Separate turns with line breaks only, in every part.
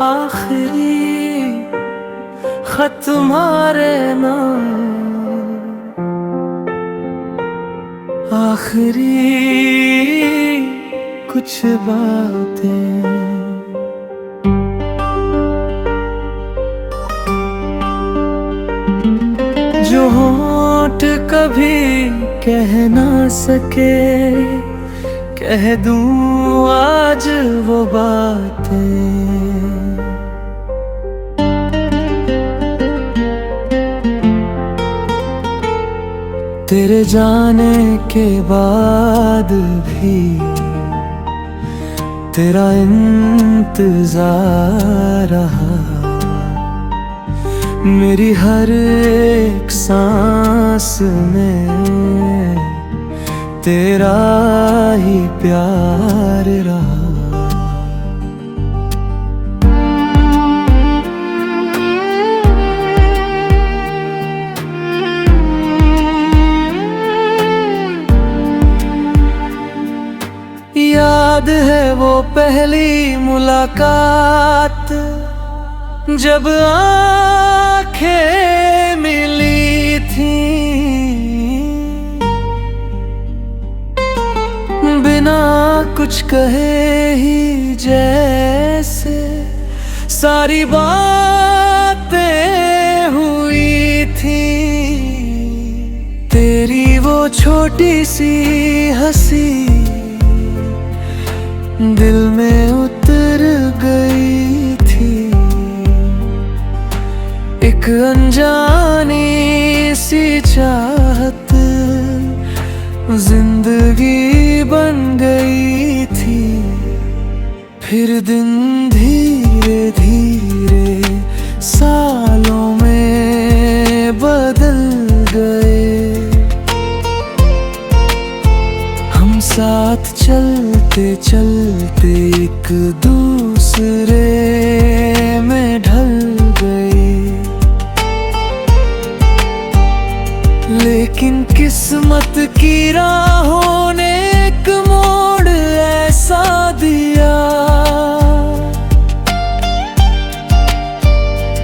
आखिरी खत तुम्हारे नाम, आखिरी कुछ बातें जो होंठ कभी कह ना सके, कह दूं आज वो बातें। तेरे जाने के बाद भी तेरा इंतजार रहा, मेरी हर एक सांस में तेरा ही प्यार रहा। याद है वो पहली मुलाकात, जब आंखें मिली थी, बिना कुछ कहे ही जैसे सारी बातें हुई थी। तेरी वो छोटी सी हंसी दिल में उतर गई थी, एक अनजानी सी चाहत जिंदगी बन गई थी। फिर दिन धीरे धीरे सालों में बदल गए, हम साथ चलते चलते एक दूसरे में ढल गए। लेकिन किस्मत की राहों ने एक मोड़ ऐसा दिया,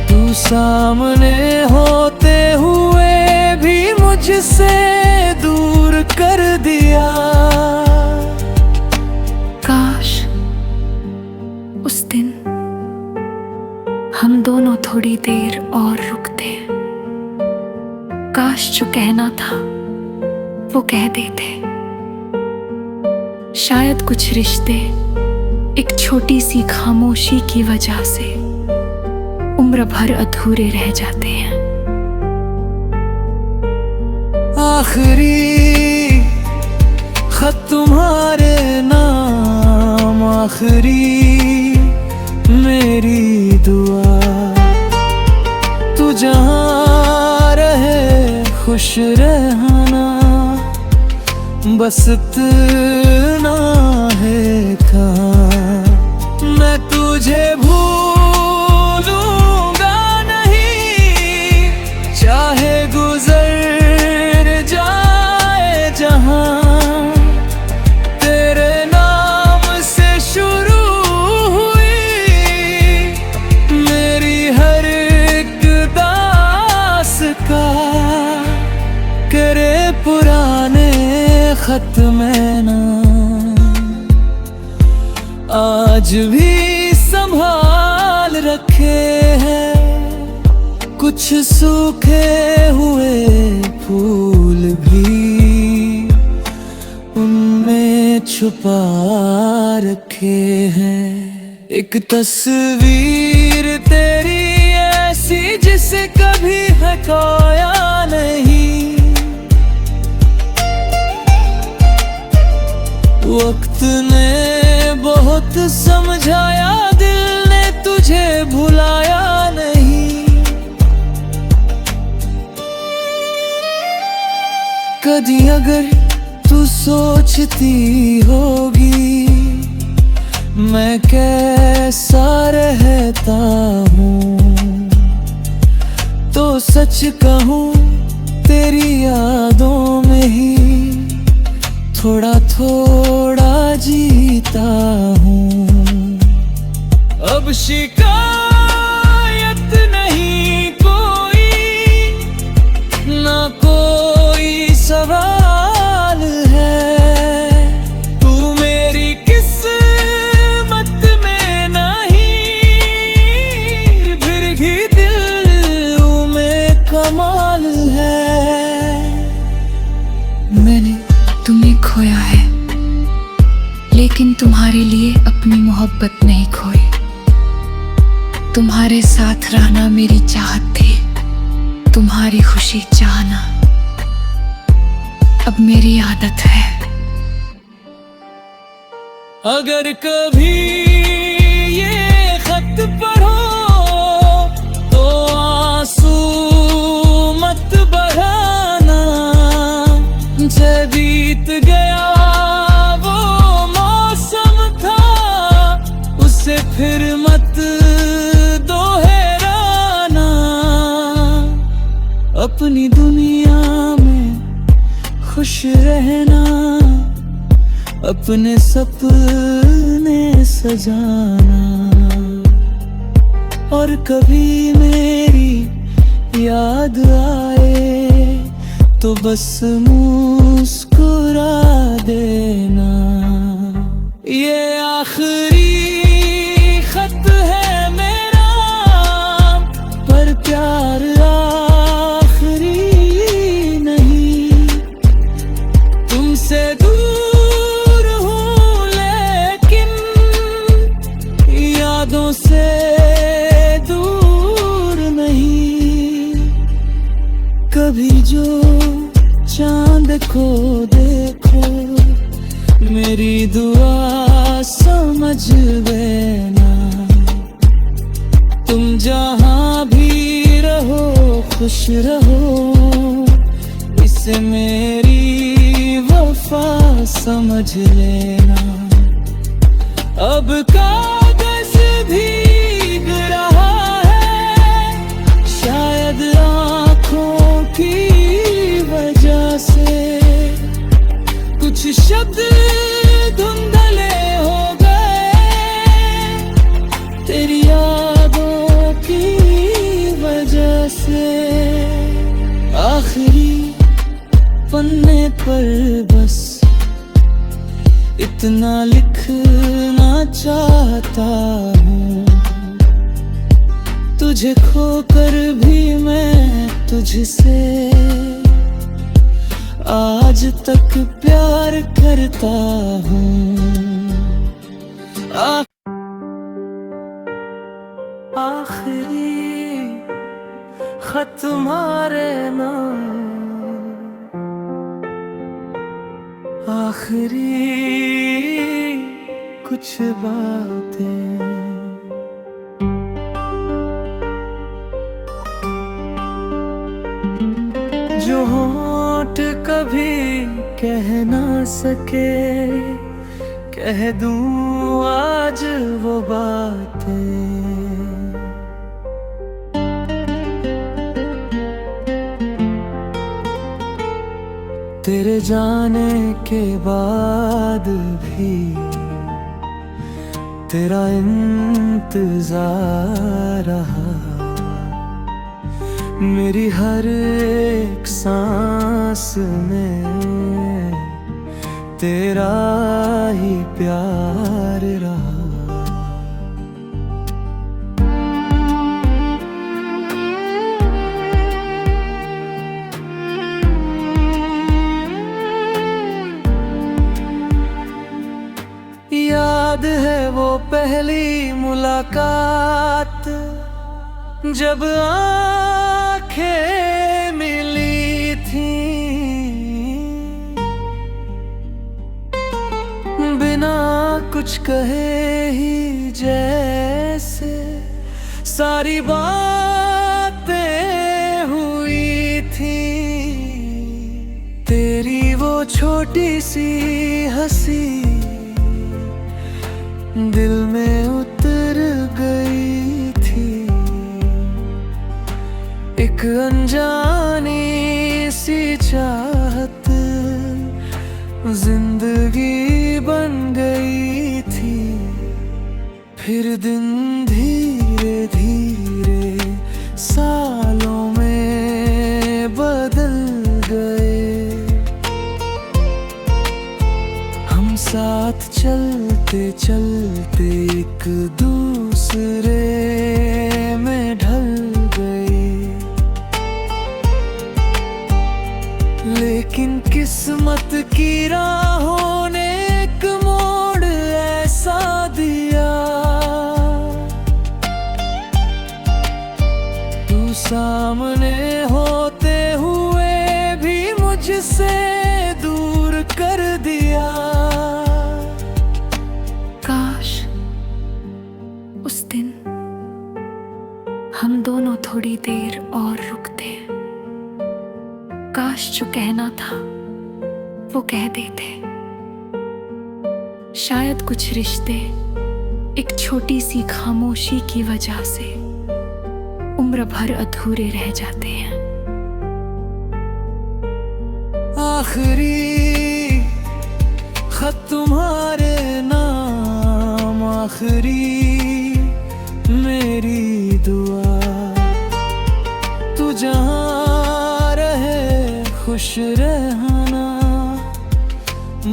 तू सामने होते हुए भी मुझसे दूर कर दिया।
काश उस दिन हम दोनों थोड़ी देर और रुकते, काश जो कहना था वो कह देते। शायद कुछ रिश्ते एक छोटी सी खामोशी की वजह से उम्र भर अधूरे रह जाते हैं।
आखिरी खत तुम्हारे नाम, आखिरी मेरी दुआ, तू जहाँ रहे खुश रहना, बस इतना है कहाँ। मैं तुझे भूलूंगा नहीं, चाहे गुजर जाए जहाँ। तेरे नाम से शुरू हुई मेरी हर एक दास्तां, करे पुराने खत में ना आज भी संभाल रखे हैं। कुछ सूखे हुए फूल भी उनमें छुपा रखे हैं। एक तस्वीर तेरी ऐसी जिसे कभी हटाया नहीं, वक्त ने बहुत समझाया, दिल ने तुझे भुलाया नहीं। कभी अगर तू सोचती होगी मैं कैसा रहता हूँ, तो सच कहूँ तेरी यादों में ही थोड़ा थोड़ा जीता हूँ। अब शिकार
अपनी मोहब्बत नहीं खोई। तुम्हारे साथ रहना मेरी चाहत थी, तुम्हारी खुशी चाहना अब मेरी आदत है।
अगर कभी ये खत पढ़ो तो आंसू मत बहाना। जब बीत गया वो मौसम था, उसे फिर मत दोहराना। अपनी दुनिया में खुश रहना, अपने सपने सजाना। और कभी मेरी याद आए तो बस मुस्कुरा देना। ये आखिरी खत है मेरा, पर प्यार आखिरी नहीं। तुमसे दूर हूँ लेकिन यादों से दूर नहीं। कभी जो चांद को देखो, मेरी दुआ समझ लेना। तुम जहाँ भी रहो खुश रहो, इसे मेरी वफा समझ लेना। अब कागज भीग रहा है, शायद आँखों की वजह से। कुछ शब्द धुंधले हो गए, तेरी यादों की वजह से। आखिरी पन्ने पर बस इतना लिखना चाहता हूँ। तुझे खोकर भी मैं तुझसे आज तक प्यार करता हूँ। आखिरी खत तुम्हारे नाम, आखिरी कुछ बातें। जो होंठ कभी कह ना सके, कह दूं आज वो बातें। तेरे जाने के बाद भी तेरा इंतजार रहा। मेरी हर एक सांस में तेरा ही प्यार रहा। याद है वो पहली मुलाकात, जब आंखें मिली थी। बिना कुछ कहे ही जैसे सारी बातें हुई थी। तेरी वो छोटी सी हंसी दिल में उतर गई थी। एक अनजानी सी चाहत जिंदगी बन गई थी। फिर दिन धीरे धीरे सालों में बदल गए। हम साथ चलते चलते एक दूसरे में ढल गए। लेकिन किस्मत की राहों ने एक मोड़ ऐसा दिया
हम दोनों थोड़ी देर और रुकते, काश जो कहना था वो कह देते। शायद कुछ रिश्ते एक छोटी सी खामोशी की वजह से उम्र भर अधूरे रह जाते हैं।
आखिरी खत तुम्हारे नाम, आखिरी मेरी दुआ, तू जहाँ रहे खुश रहना,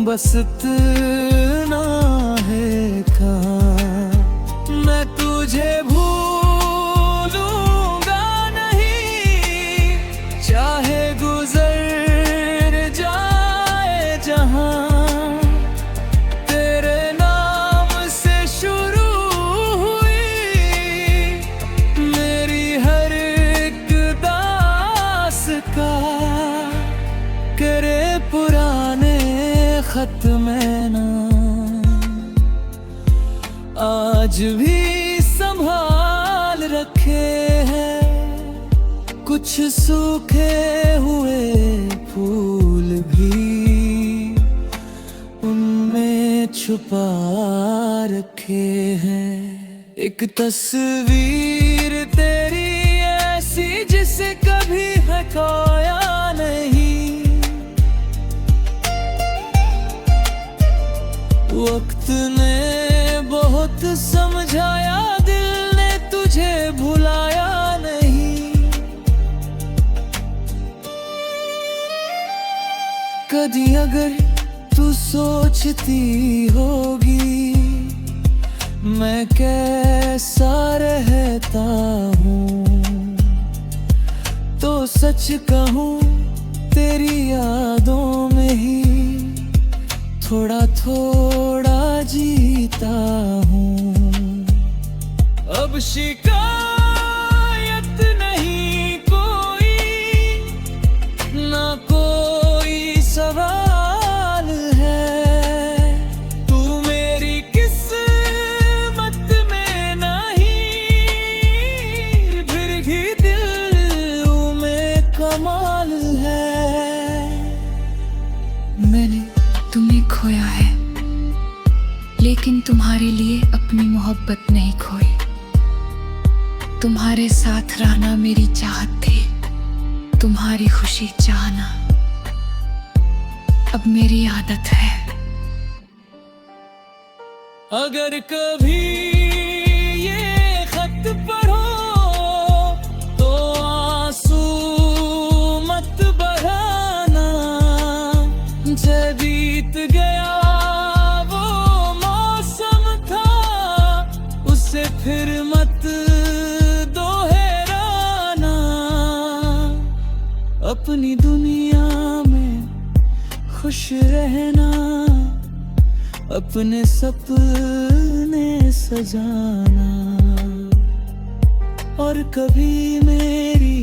बस इतना है कहा। मैं तुझे भूलूंगा नहीं, चाहे गुजर जाए जहां। तेरे नाम से शुरू हुई मेरी हर एक दास्तां, करे पुराने खत में ना आज भी संभाल रखे हैं। कुछ सूखे हुए फूल भी उनमें छुपा रखे हैं। एक तस्वीर तेरी ऐसी जिसे कभी हटाया नहीं, वक्त ने बहुत समझाया, दिल ने तुझे भुलाया नहीं। कभी अगर तू सोचती होगी मैं कैसा रहता हूँ, तो सच कहूँ तेरी यादों में ही थोड़ा थोड़ा जीता हूँ। अब शिकायत नहीं कोई, ना कोई सवाल है। तू मेरी किस्मत में नहीं, फिर भी दिल में कमाल है।
मैंने तुम्हें खोया है, लेकिन तुम्हारे लिए अपनी मोहब्बत नहीं खोई। तुम्हारे साथ रहना मेरी चाहत थी, तुम्हारी खुशी चाहना अब मेरी आदत है।
अगर कभी ये खत पढ़ो तो आंसू मत बहाना। जब बीत गया वो मौसम था, उसे फिर मत दोहराना। अपनी दुनिया में खुश रहना, अपने सपने सजाना। और कभी मेरी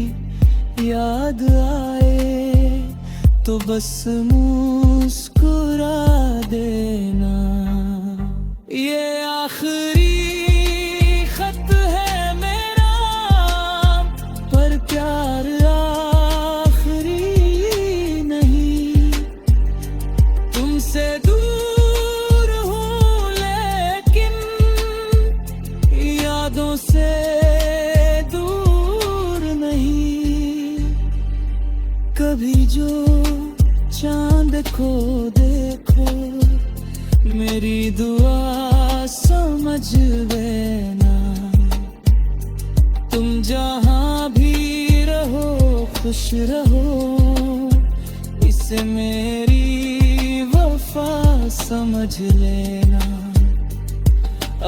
याद आए तो बस मुस्कुरा देना। ये आखिरी खत है मेरा, पर प्यार आखिरी नहीं। तुमसे दूर हूँ लेकिन यादों से दूर नहीं। कभी जो चांद को देखो मेरी दुआ समझ लेना। तुम जहाँ भी रहो खुश रहो, इसे मेरी वफा समझ लेना।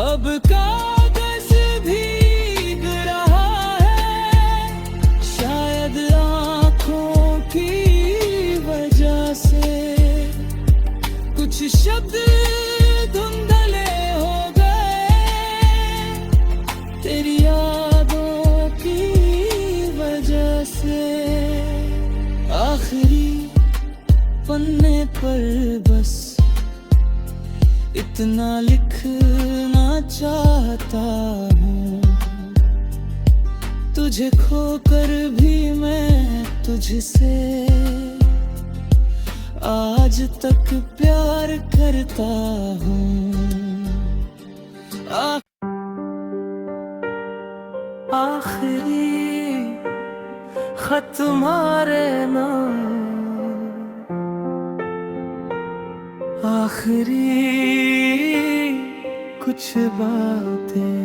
अब कागज भीग रहा है, शायद आँखों की वजह से। कुछ शब्द धुंधले हो गए तेरी यादों की वजह से। आखिरी पन्ने पर बस इतना लिखना चाहता हूँ, तुझे खोकर भी मैं तुझसे आज तक प्यार करता हूँ। आखिरी खत तुम्हारे नाम, आखिरी कुछ बातें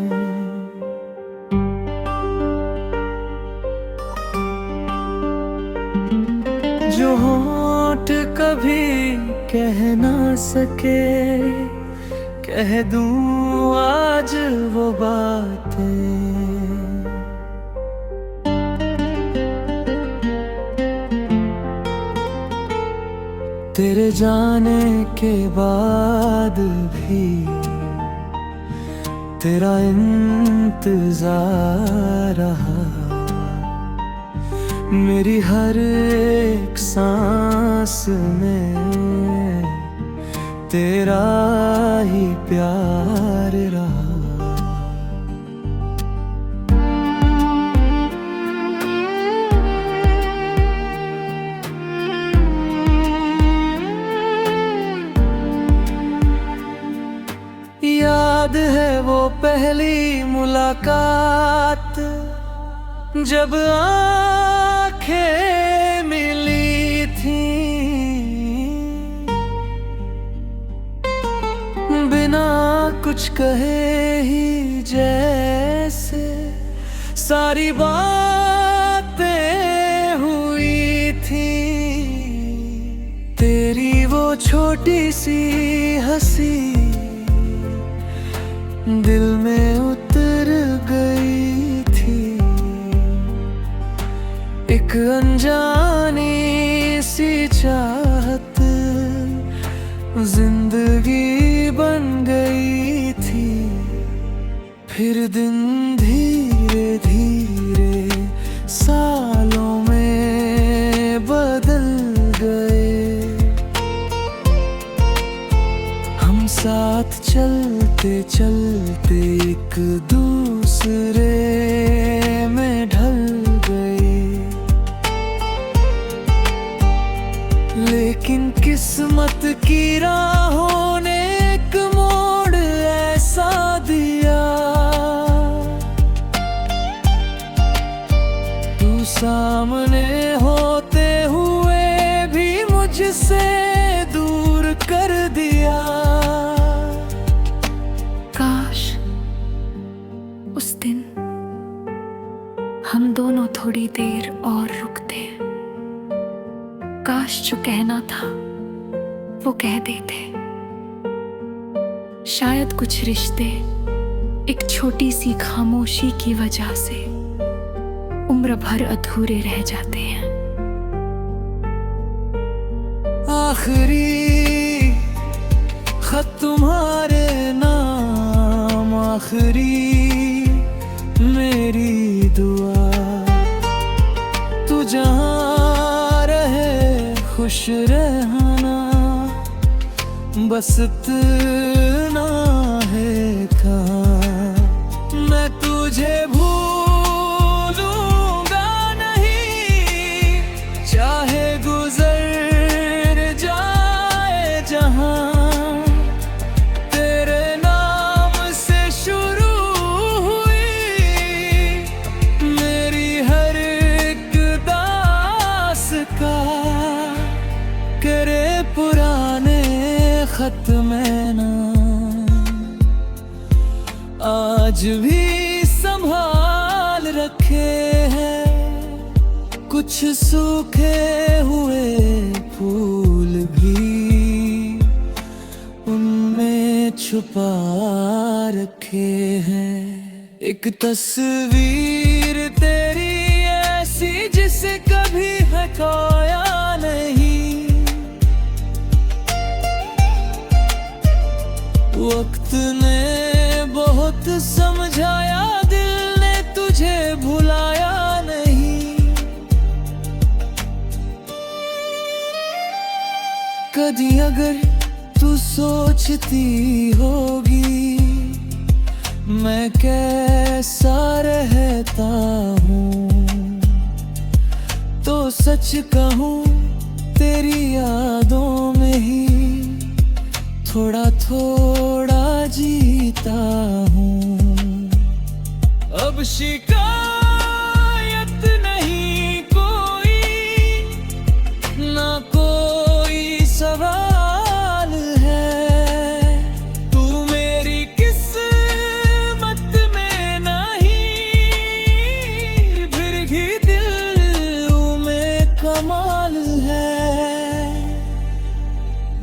जो होंठ कभी कह ना सके, कह दूं आज वो बातें। तेरे जाने के बाद भी तेरा इंतजार रहा, मेरी हर एक सांस में तेरा ही प्यार रहा। याद है वो पहली मुलाकात जब आंखें मिली थी, बिना कुछ कहे ही जैसे सारी बातें हुई थी। तेरी वो छोटी सी हंसी दिल में उतर गई थी, एक अनजानी सी चाहत जिंदगी बन गई थी। फिर दिन धीरे धीरे सालों में बदल गए, हम साथ चलते चलते एक दूसरे में ढल गए। लेकिन किस्मत की राहों ने एक मोड़ ऐसा दिया, तू सामने होते हुए भी मुझसे दूर कर दिया।
काश उस दिन हम दोनों थोड़ी देर और रुकते, काश जो कहना था वो कह देते। शायद कुछ रिश्ते एक छोटी सी खामोशी की वजह से उम्र भर अधूरे रह जाते हैं।
आखिरी खत तुम्हारे नाम, आखिरी मेरी दुआ, तू जहाँ रहे खुश रहना, बस इतना है कहा। मैं तुझे भूलूंगा नहीं, चाहे गुजर जाए जहाँ। तेरे नाम से शुरू हुई मेरी हर एक दास्तां, करे पुराने खत में ना आज भी संभाल रखे हैं। कुछ सूखे हुए फूल भी उनमें छुपा रखे हैं। एक तस्वीर तेरी ऐसी जिसे कभी हटाया नहीं, वक्त ने बहुत समझाया, दिल ने तुझे भुलाया नहीं। कभी अगर तू सोचती होगी मैं कैसा रहता हूँ। तो सच कहूँ तेरी यादों में ही थोड़ा थोड़ा जीता हूँ। अब शिकायत नहीं कोई, ना कोई सवाल है। तू मेरी किस्मत में नहीं, फिर भी दिल में कमाल है।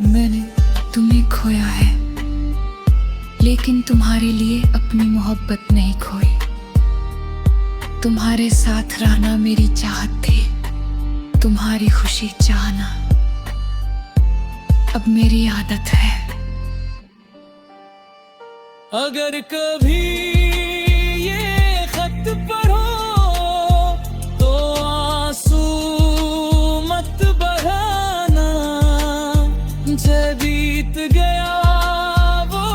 मैंने तुम्हें खोया है, लेकिन तुम्हारे लिए अपनी मोहब्बत नहीं खोई। तुम्हारे साथ रहना मेरी चाहत थी, तुम्हारी खुशी चाहना अब मेरी आदत है।
अगर कभी ये खत पढ़ो तो आंसू मत बहाना। जब बीत गया वो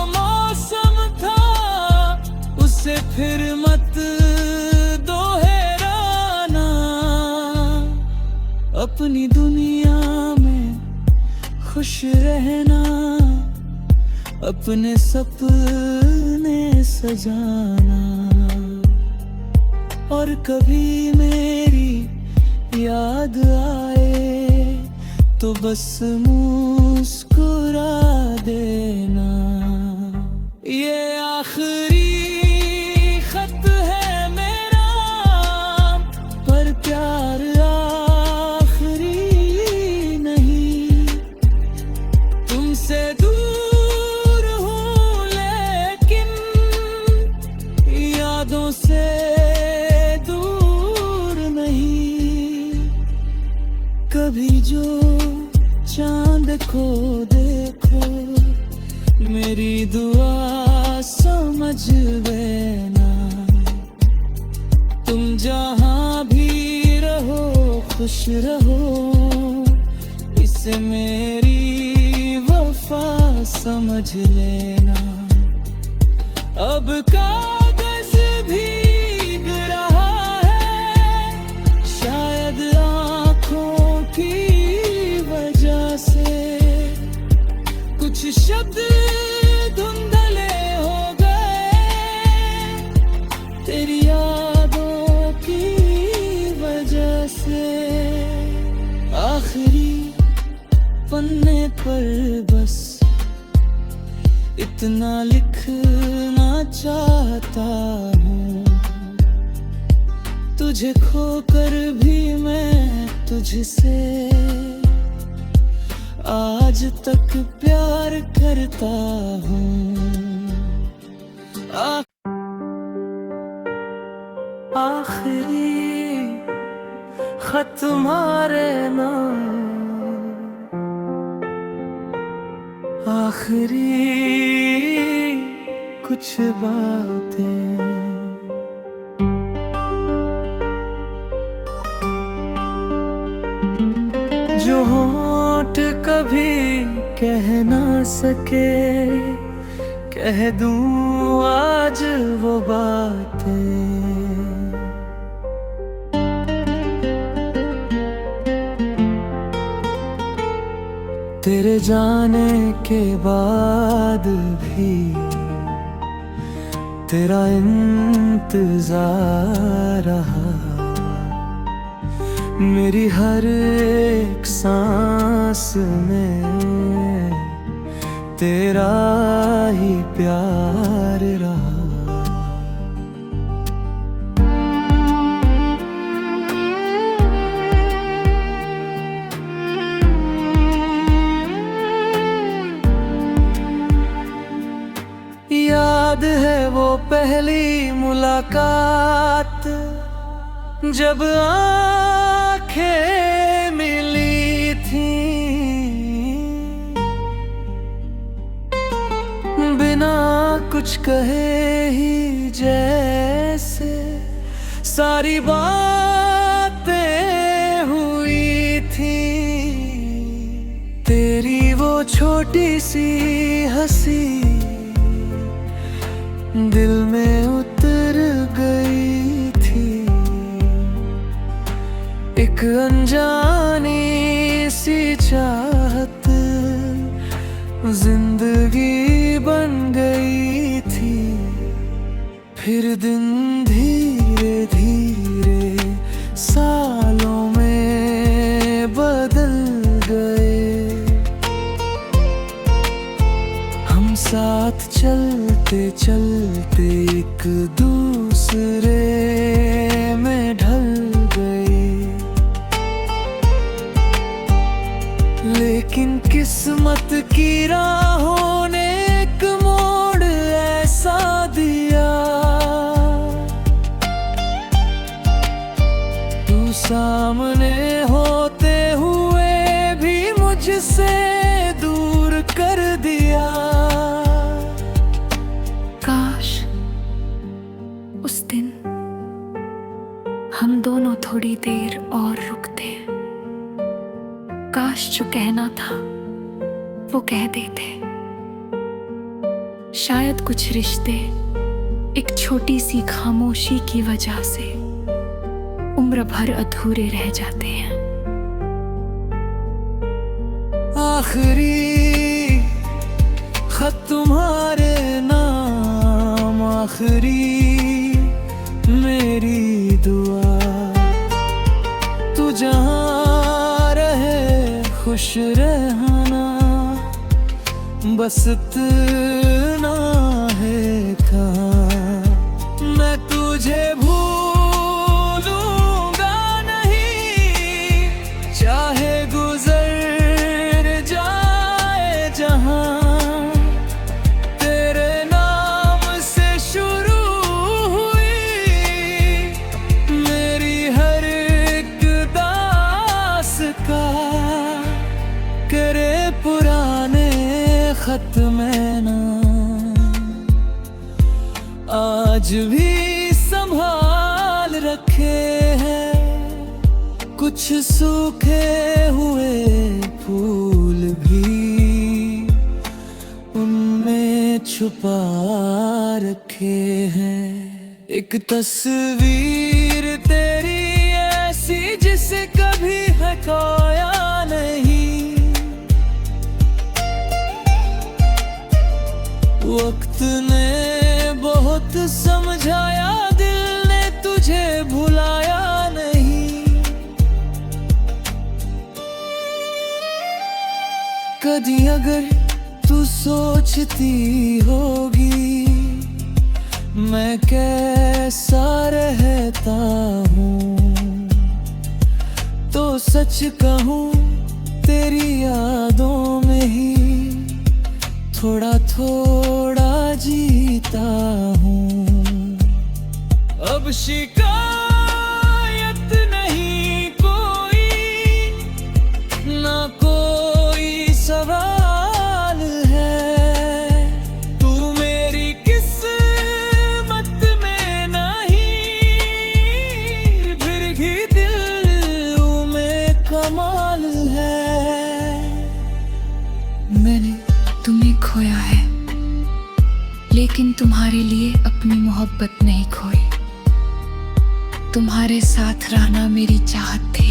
मौसम था, उसे फिर मत दोहराना। अपनी दुनिया में खुश रहना, अपने सपने सजाना। और कभी मेरी याद आए तो बस मुस्कुरा देना। ये आखिरी खत है मेरा, पर प्यार आखिरी नहीं। तुमसे दूर हूँ लेकिन यादों से दूर नहीं। कभी जो चांद को देखो, मेरी दुआ समझ लेना। तुम जहाँ भी रहो खुश रहो, इसे मेरी वफा समझ लेना। अब कागज भीग रहा है, शायद आँखों की वजह से। कुछ शब्द धुंधले हो गए तेरी यादों की वजह से। आखिरी पन्ने पर बस इतना लिखना चाहता हूँ। तुझे खोकर भी मैं तुझसे आज तक प्यार करता हूँ। आखिरी खत तुम्हारे नाम, आखिरी कुछ बातें जो होंठ कभी कह ना सके, कह दूं आज वो बातें। तेरे जाने के बाद भी तेरा इंतजार रहा। मेरी हर एक सांस में तेरा ही प्यार रहा। याद है वो पहली मुलाकात, जब आंखें मिली थी। बिना कुछ कहे ही जैसे सारी बातें हुई थी। तेरी वो छोटी सी हंसी दिल में उतर गई थी। एक अनजानी सी चाहत जिंदगी बन गई थी। फिर दिन धीरे धीरे सालों में बदल गए। हम साथ चलते चलते एक दूसरे में ढल गए। लेकिन किस्मत की राहों ने एक मोड़ ऐसा दिया। तू सामने होते हुए भी मुझसे दूर कर दिया।
काश उस दिन हम दोनों थोड़ी देर और रुकते। काश जो कहना था वो कह देते। शायद कुछ रिश्ते एक छोटी सी खामोशी की वजह से उम्र भर अधूरे रह जाते हैं।
आखिरी खत तुम्हारे नाम, आखिरी मेरी दुआ। तू जहाँ रहे खुश रहना, बस इतना है कहाँ। मैं तुझे भूलूंगा नहीं, चाहे गुजर जाए जहाँ। तेरे नाम से शुरू हुई मेरी हर एक दास्तां। करे पुराने खत में ना आज भी संभाल रखे हैं। कुछ सूखे हुए फूल भी उनमें छुपा रखे हैं। एक तस्वीर तेरी ऐसी जिसे कभी हटाया नहीं। वक्त ने बहुत समझाया, दिल ने तुझे भुलाया नहीं। कभी अगर तू सोचती होगी मैं कैसा रहता हूँ, तो सच कहूँ तेरी यादों में ही थोड़ा थोड़ा जीता हूँ। अब शिकायत नहीं कोई, ना कोई सवाल है। तू मेरी किस्मत में नहीं, फिर भी दिल में कमाल है।
मैंने तुम्हें खोया है, लेकिन तुम्हारे लिए अपनी मोहब्बत नहीं खोई। तुम्हारे साथ रहना मेरी चाहत थी,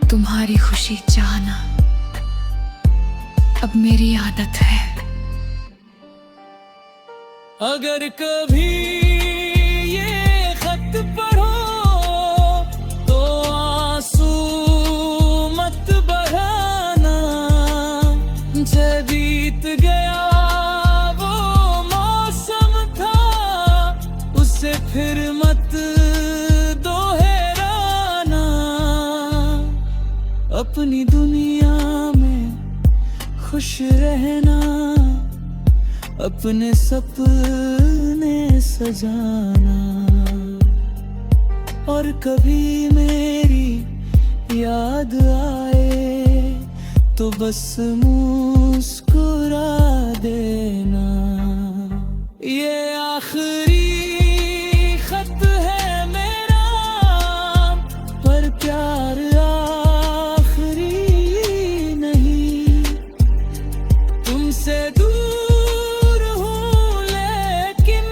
तुम्हारी खुशी चाहना अब मेरी आदत है।
अगर कभी ये खत पढ़ो तो आंसू मत बहाना। जब बीत गया वो मौसम था, उसे फिर मत दोहराना। अपनी दुनिया में खुश रहना, अपने सपने सजाना। और कभी मेरी याद आए तो बस मुस्कुरा देना। ये आखिरी खत है मेरा, पर प्यार आखिरी नहीं। तुमसे दूर हूँ लेकिन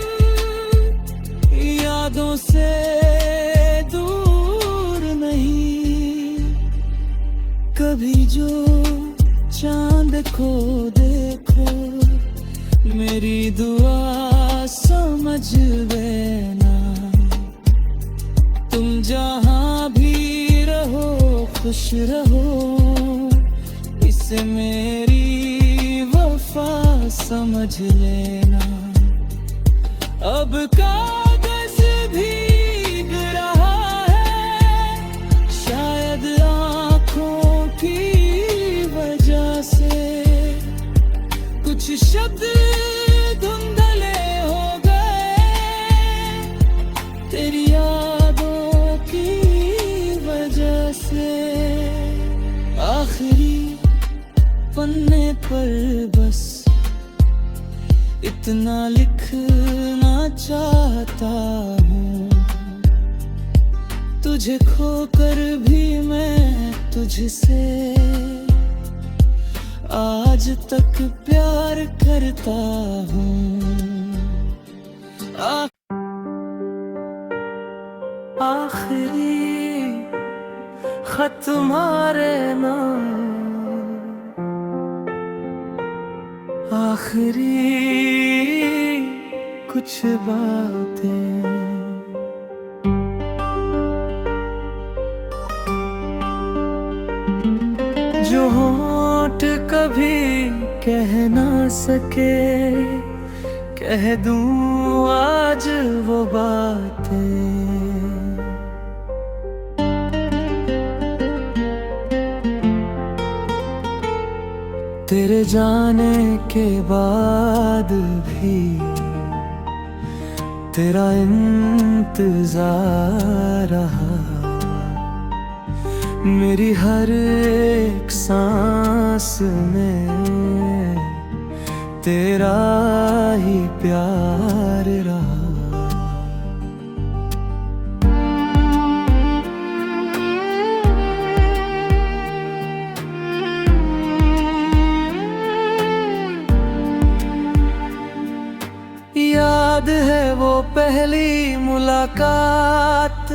यादों से दूर नहीं, कभी जो चांद को देखो, मेरी दुआ समझ लेना। तुम जहाँ भी रहो खुश रहो, इसे मेरी वफा समझ लेना। अब कागज भीग रहा है, शायद आँखों की वजह से। कुछ शब्द धुंधले हो गए, तेरी यादों की वजह से। आखिरी पन्ने पर बस इतना लिखना चाहता हूँ, तुझे खोकर भी मैं तुझसे आज तक प्यार करता हूँ। आखिरी खत तुम्हारे नाम, आखिरी कुछ बातें जो होंठ कभी कह ना सके, कह दूं आज वो बातें। तेरे जाने के बाद भी तेरा इंतजार रहा, मेरी हर एक सांस में तेरा ही प्यार रहा। याद है वो पहली मुलाकात,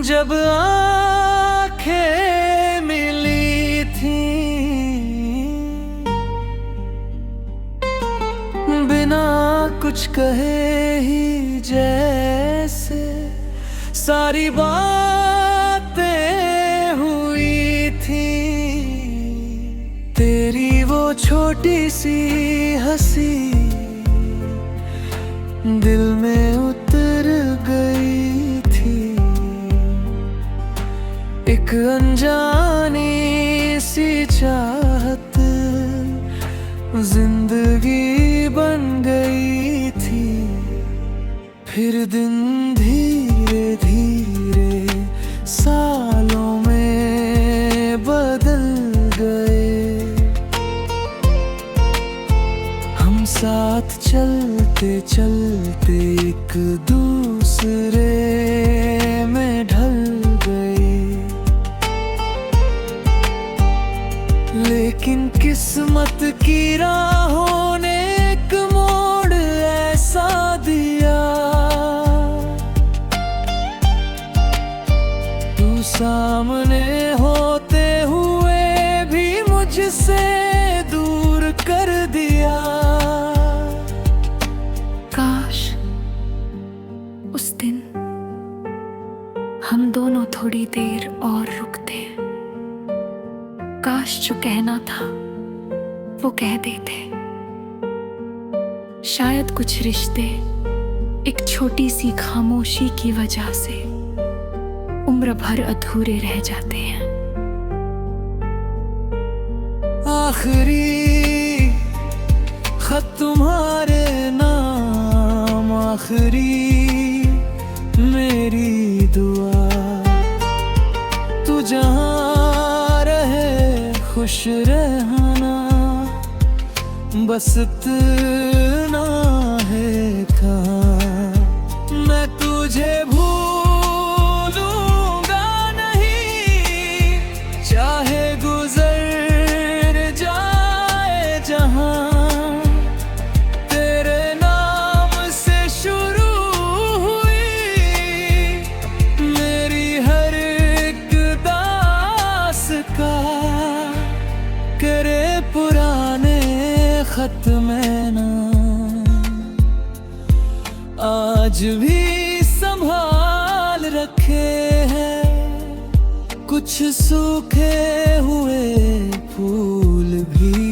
जब आंखें मिली थी, बिना कुछ कहे ही जैसे सारी बातें हुई थी। तेरी वो छोटी सी हंसी दिल में उतर गई थी, एक अनजानी सी चाहत जिंदगी बन गई थी। फिर दिन धीरे धीरे सालों में बदल गए, हम साथ चलते चलते एक दूसरे में ढल गए। लेकिन किस्मत की राहों ने एक मोड़ ऐसा दिया, तू सामने होते हुए भी मुझसे दूर कर दिया।
काश उस दिन हम दोनों थोड़ी देर और रुकते, काश जो कहना था वो कह देते। शायद कुछ रिश्ते एक छोटी सी खामोशी की वजह से उम्र भर अधूरे रह जाते हैं।
आखिरी खत तुम्हारे नाम, आखिरी मेरी दुआ। तू जहाँ रहे खुश रहना, बस इतना है कहा। मैं तुझे भूलूंगा नहीं, चाहे गुजर जाए जहां। तेरे नाम से शुरू हुई खत में ना आज भी संभाल रखे हैं। कुछ सूखे हुए फूल भी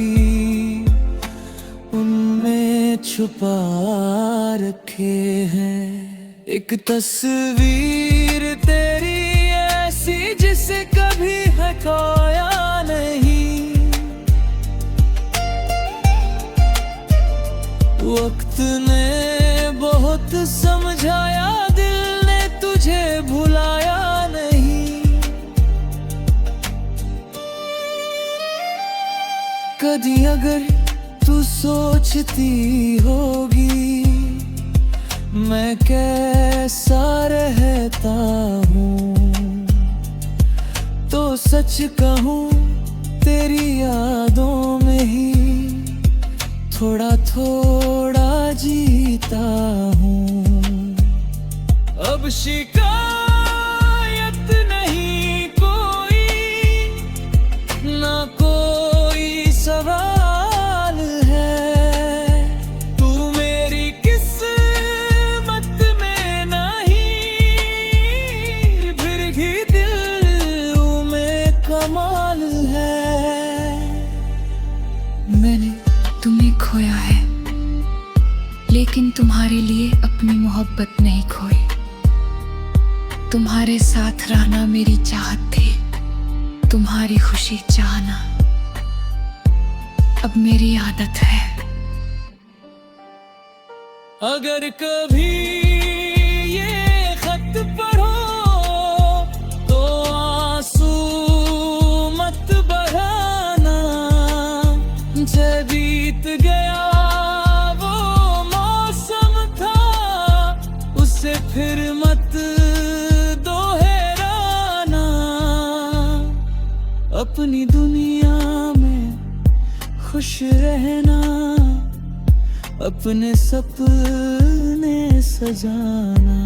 उनमें छुपा रखे हैं। एक तस्वीर तेरी ऐसी जिसे कभी हटाया नहीं। वक्त ने बहुत समझाया, दिल ने तुझे भुलाया नहीं। कभी अगर तू सोचती होगी मैं कैसा रहता हूँ, तो सच कहूँ तेरी यादों में ही थोड़ा थोड़ा जीता हूँ। अब शिकायत नहीं कोई, ना कोई सवाल है। तू मेरी किस्मत में नहीं, फिर भी दिल में कमाल है।
मैंने तुम्हें खोया है, लेकिन तुम्हारे लिए अपनी मोहब्बत नहीं खोई। तुम्हारे साथ रहना मेरी चाहत थी, तुम्हारी खुशी चाहना अब मेरी आदत है।
अगर कभी ये खत पढ़ो तो आंसू मत बहाना। जब बीत गया वो मौसम था, उसे फिर मत दोहराना। अपनी दुनिया में खुश रहना, अपने सपने सजाना।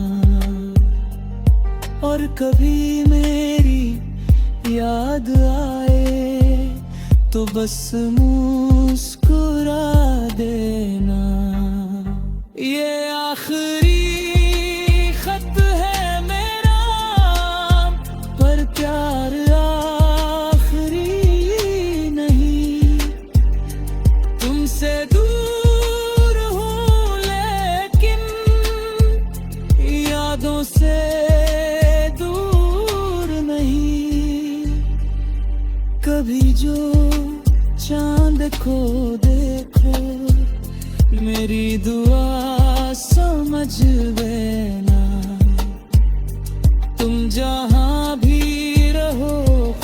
और कभी मेरी याद आए तो बस मुस्कुरा देना। ये आखिरी खत है मेरा, पर प्यार आखिरी नहीं। तुमसे दूर हूँ लेकिन यादों से दूर नहीं। कभी जो चांद को देखो मेरी दुआ समझ लेना। तुम जहाँ भी रहो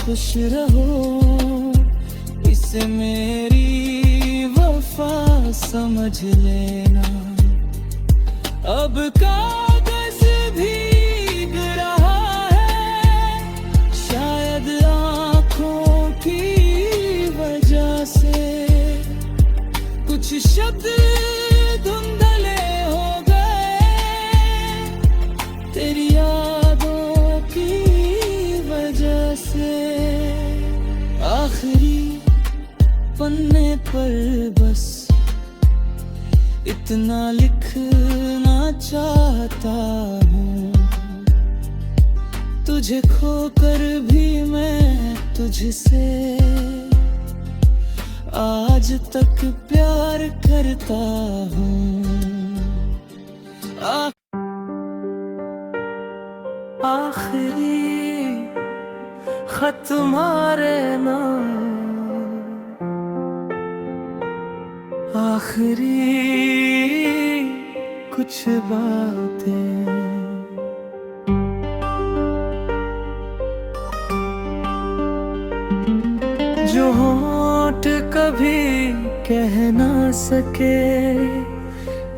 खुश रहो, इसे मेरी वफा समझ लेना। अब कागज भीग रहा है, शायद आँखों की वजह से। कुछ शब्द धुंधले हो गए तेरी यादों की वजह से। आखिरी पन्ने पर बस इतना लिखना चाहता हूँ। तुझे खोकर भी मैं तुझसे आज तक प्यार करता हूँ। आखिरी खत तुम्हारे नाम, आखिरी कुछ बातें जो होंठ कभी कह ना सके,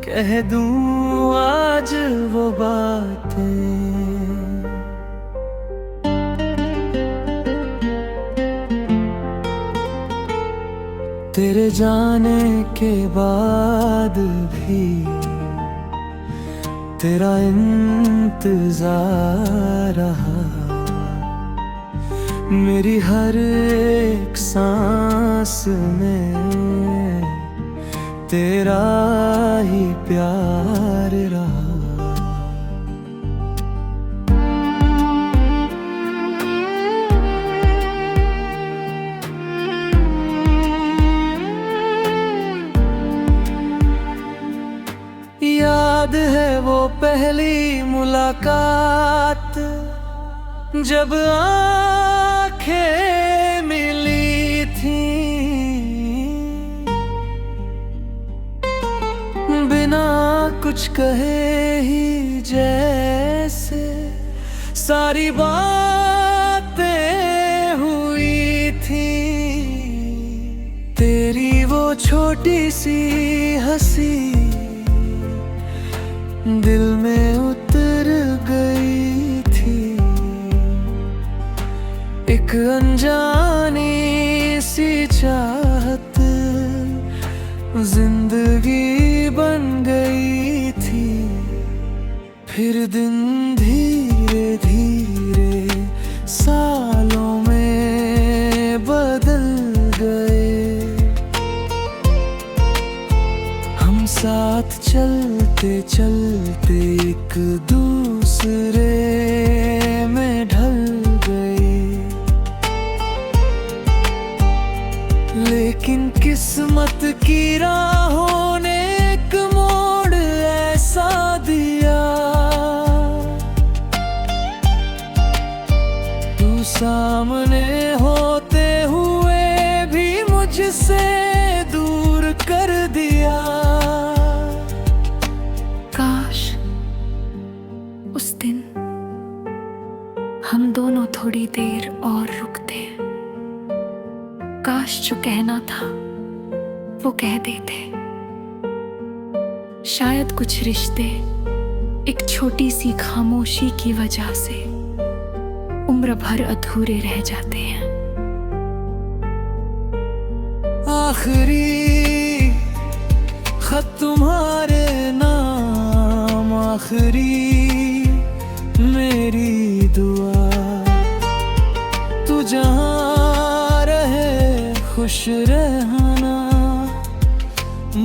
कह दूं आज वो बातें। तेरे जाने के बाद भी तेरा इंतजार रहा। मेरी हर एक सांस में तेरा ही प्यार रहा। याद है वो पहली मुलाकात, जब आंखें मिली थी, बिना कुछ कहे ही जैसे सारी बातें हुई थी। तेरी वो छोटी सी हंसी दिल में उतर गई थी। एक अनजानी सी चाहत जिंदगी बन गई थी। फिर दिन धीरे धीरे सालों में बदल गए। हम साथ चलते चलते एक दूसरे में ढल गए। लेकिन किस्मत की राहों ने एक मोड़ ऐसा दिया, तू सामने होते हुए भी मुझसे दूर कर दिया।
काश उस दिन हम दोनों थोड़ी देर और रुकते। काश जो कहना था वो कह देते। शायद कुछ रिश्ते एक छोटी सी खामोशी की वजह से उम्र भर अधूरे रह जाते हैं।
आखिरी खत तुम्हारे नाम, आखिरी मेरी दुआ। तू जहाँ रहे खुश रहना,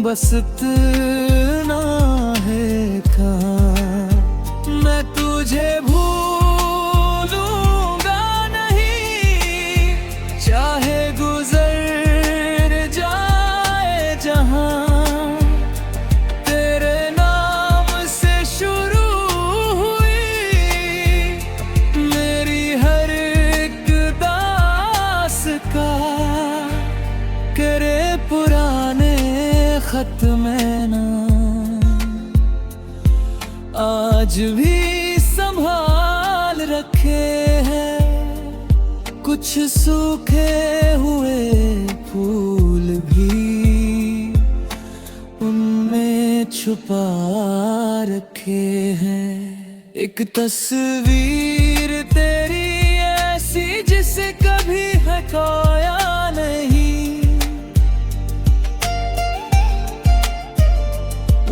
बस इतना है कहा। मैं तुझे भूलूंगा नहीं, चाहे गुजर जाए जहां। तेरे नाम से शुरू हुई मेरी हर एक दास्तां। करे पुराने खत में ना आज भी संभाल रखे हैं। कुछ सूखे हुए फूल भी उनमें छुपा रखे हैं। एक तस्वीर तेरी ऐसी जिसे कभी हटाया नहीं।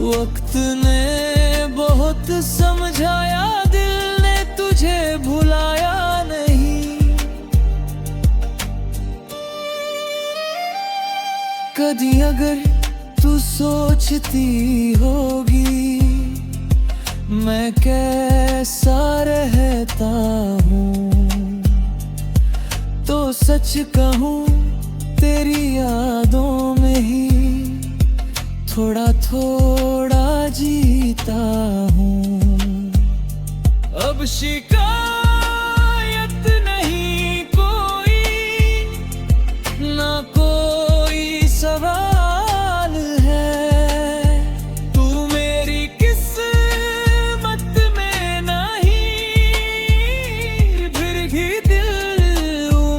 वक्त ने बहुत समझाया, दिल ने तुझे भुलाया नहीं। कभी अगर तू सोचती होगी मैं कैसा रहता हूँ, तो सच कहूँ तेरी यादों में ही थोड़ा थोड़ा जीता हूँ। अब शिकायत नहीं कोई, ना कोई सवाल है। तू मेरी किस्मत में नहीं, फिर भी दिल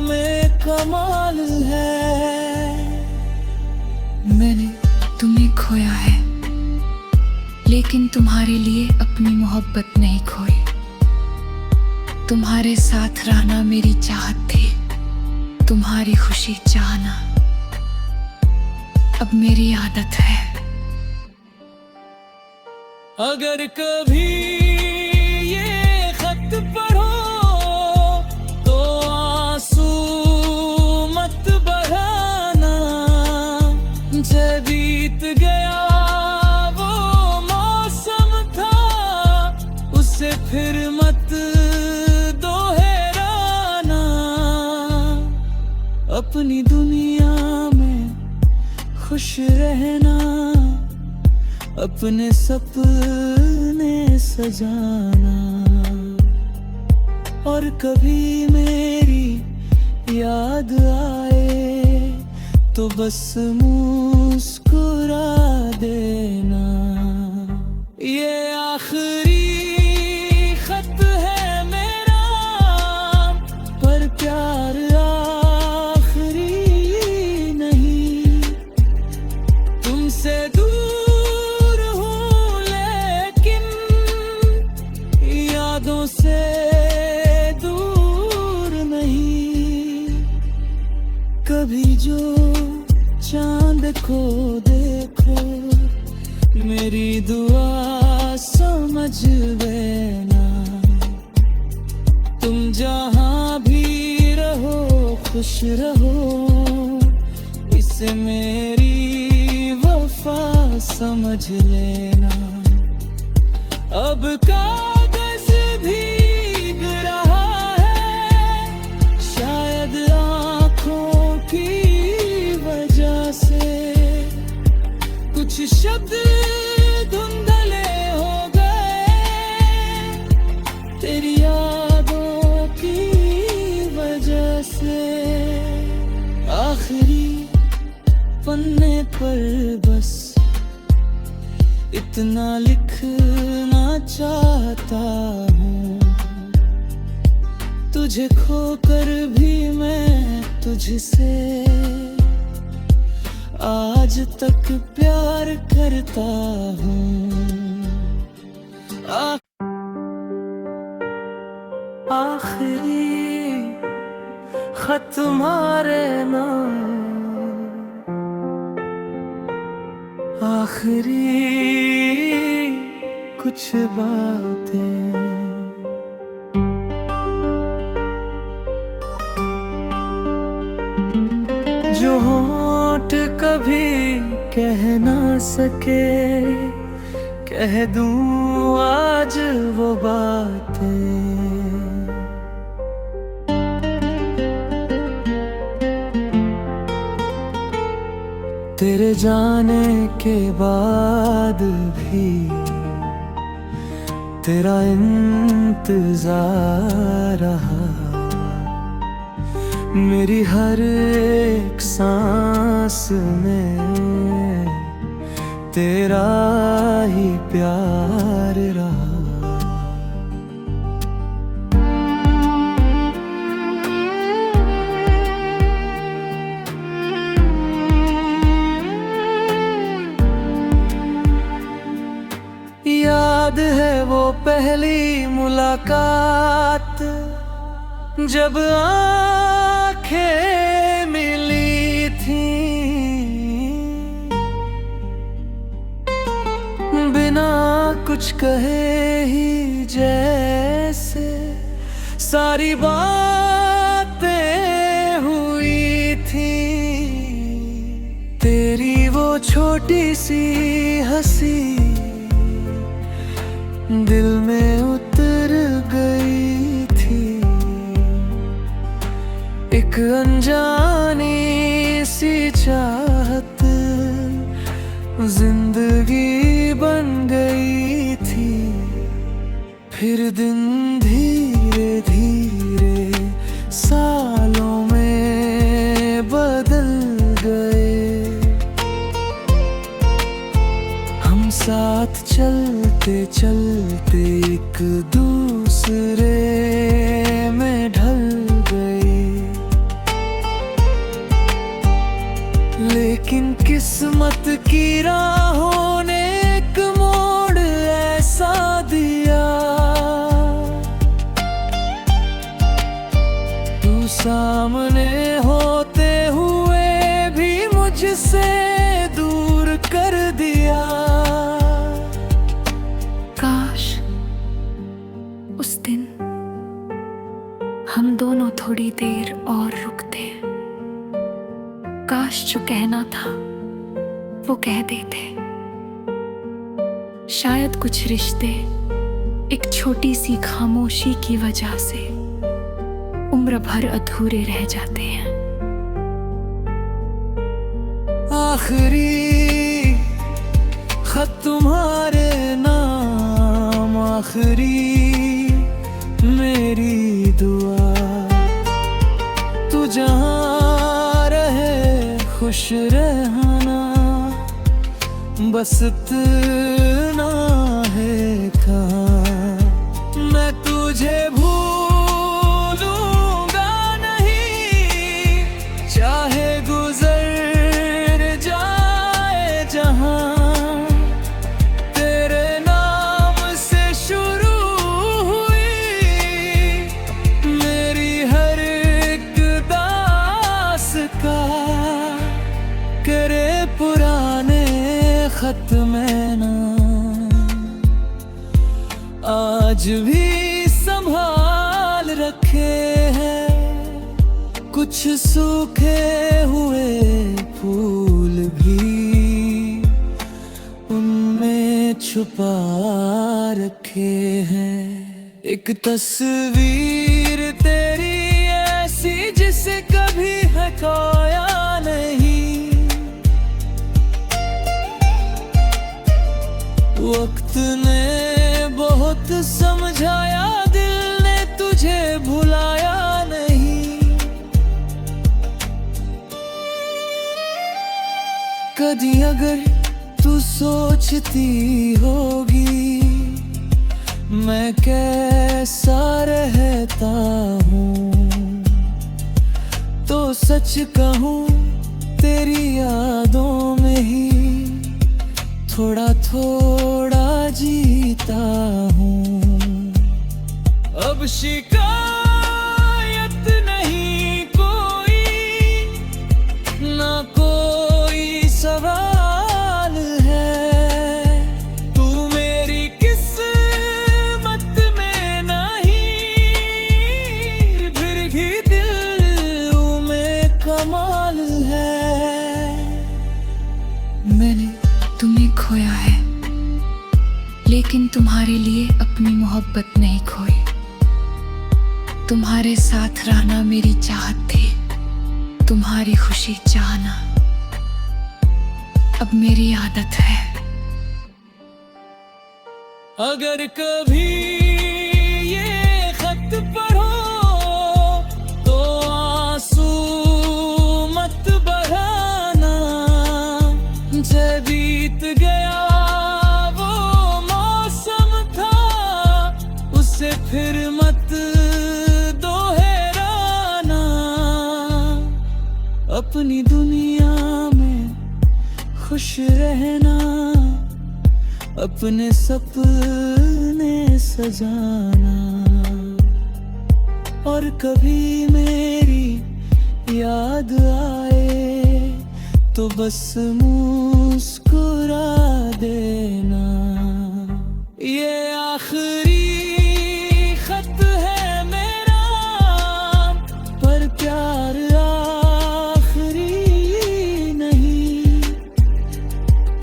में कमाल है।
मैंने तुम्हें खोया है, लेकिन तुम्हारे लिए अपनी मोहब्बत नहीं खोई। तुम्हारे साथ रहना मेरी चाहत थी, तुम्हारी खुशी चाहना अब मेरी आदत है।
अगर कभी ये खत पढ़ो तो आंसू मत बहाना। जब बीत गया हमसे फिर मत दोहराना, अपनी दुनिया में खुश रहना, अपने सपने सजाना। और कभी मेरी याद आए तो बस मुस्कुरा देना। ये आखिरी खत है मेरा, पर प्यार आखिरी नहीं। तुमसे दूर हूँ लेकिन यादों से दूर नहीं। कभी जो चांद को देखो, मेरी दुआ समझ लेना। तुम जहाँ भी रहो खुश रहो, इसे मेरी वफा समझ लेना। अब कागज भीग रहा है, शायद आँखों की वजह से। कुछ शब्द धुंधले हो गए तेरी यादों की वजह से। आखिरी पन्ने पर बस इतना लिखना चाहता हूँ, तुझे खोकर भी मैं तुझसे आज तक प्यार करता हूँ। आखिरी खत तुम्हारे नाम, आखिरी कुछ बातें जो होंठ कभी कह ना सके, कह दूं आज वो बातें। तेरे जाने के बाद भी तेरा इंतजार रहा, मेरी हर एक सांस में तेरा ही प्यार रहा। याद है वो पहली मुलाकात, जब आंखें मिली थी। बिना कुछ कहे ही जैसे सारी बातें हुई थी। तेरी वो छोटी सी हंसी दिल में उतर गई थी। एक अनजानी सी चाहत जिंदगी बन गई थी। फिर दिन धीरे धीरे सालों में बदल गए, हम साथ चलते चलते एक दूसरे में ढल गए। लेकिन किस्मत की राहों ने एक मोड़ ऐसा दिया, तू सामने होते हुए भी मुझसे दूर कर दिया।
काश उस दिन हम दोनों थोड़ी देर और रुकते। काश जो कहना था वो कह देते। शायद कुछ रिश्ते एक छोटी सी खामोशी की वजह से उम्र भर अधूरे रह जाते हैं।
आखिरी खत तुम्हारे नाम, आखिरी मेरी दुआ, तू जहाँ रहे खुश रहना, बस इतना है कहाँ। मैं तुझे भूलूंगा नहीं, चाहे गुजर जाए जहाँ। तेरे नाम से शुरू हुई मेरी हर एक दास्तां, करे पुराने खत में ना आज भी संभाल रखे हैं। कुछ सूखे हुए फूल भी उनमें छुपा रखे हैं। एक तस्वीर तेरी ऐसी जिसे कभी हटाया नहीं, वक्त ने बहुत समझाया, दिल ने तुझे भुलाया नहीं। कभी अगर तू सोचती होगी मैं कैसा रहता हूँ, तो सच कहूँ तेरी यादों में ही थोड़ा थोड़ा जीता हूँ। अब शिकायत नहीं कोई, ना कोई सवाल है। तू मेरी किस्मत में नहीं, फिर भी दिल में कमाल है।
मैंने तुम्हें खोया है, लेकिन तुम्हारे लिए अपनी मोहब्बत नहीं खोई। तुम्हारे साथ रहना मेरी चाहत थी, तुम्हारी खुशी चाहना अब मेरी आदत है।
अगर कभी ये खत पढ़ो तो आंसू मत बहाना, जब बीत गया वो मौसम था उसे फिर मत दोहराना। अपनी दुनिया में खुश रहना, अपने सपने सजाना, और कभी मेरी याद आए तो बस मुस्कुरा देना। ये आखिरी खत है मेरा, पर प्यार आखिरी नहीं।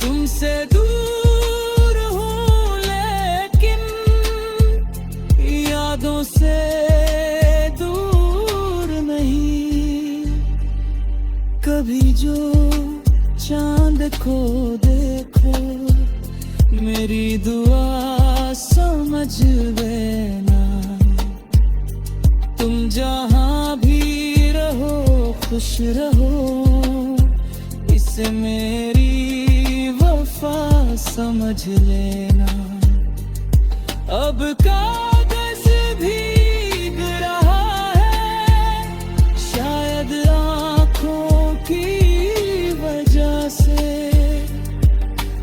तुमसे दूर हूँ लेकिन यादों से दूर नहीं। कभी जो चांद को देखो मेरी दुआ समझ लेना। तुम जहाँ भी रहो खुश रहो, इसे मेरी वफा समझ लेना। अब कागज भीग रहा है, शायद आँखों की वजह से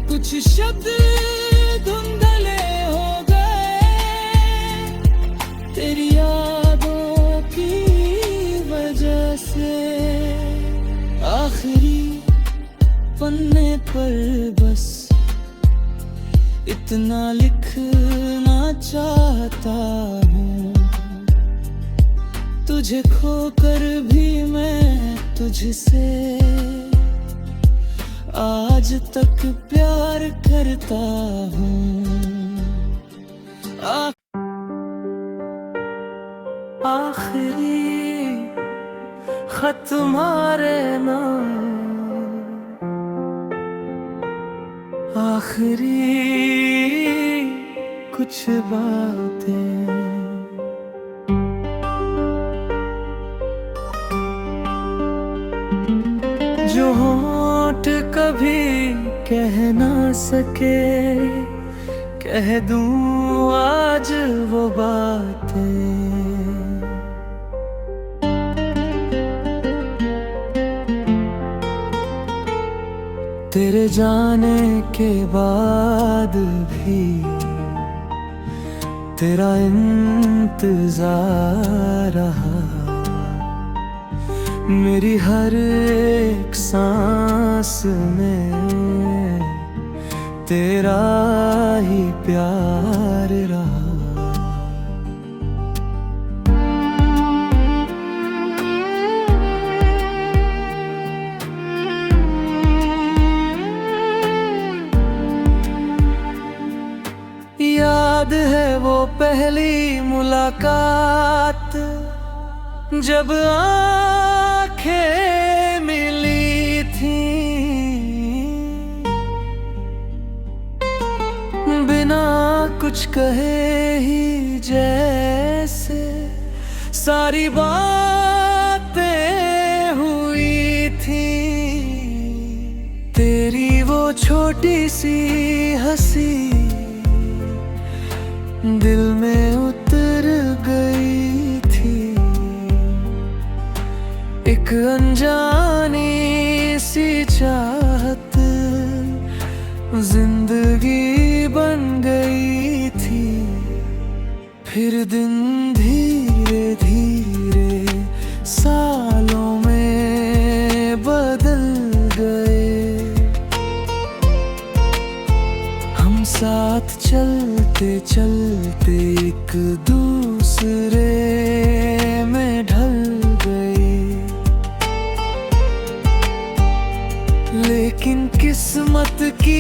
कुछ शब्द धुंधले हो गए, तेरी यादों की वजह से। आखिरी पन्ने पर बस इतना लिखना चाहता हूँ, तुझे खोकर भी मैं तुझसे आज तक प्यार करता हूँ। आ- आखिरी खत तुम्हारे नाम, आखिरी कुछ बातें जो होंठ कभी कह ना सके, कह दूं आज वो बातें। तेरे जाने के बाद भी तेरा इंतजार रहा, मेरी हर एक सांस में तेरा ही प्यार रहा। याद है वो पहली मुलाकात, जब आंखें मिली थी, बिना कुछ कहे ही जैसे सारी बातें हुई थी। तेरी वो छोटी सी हंसी दिल में उतर गई थी, एक अनजानी सी चाहत जिंदगी बन गई थी। फिर दिन धीरे धीरे सालों में बदल गए, हम साथ चलते चलते एक दूसरे में ढल गए। लेकिन किस्मत की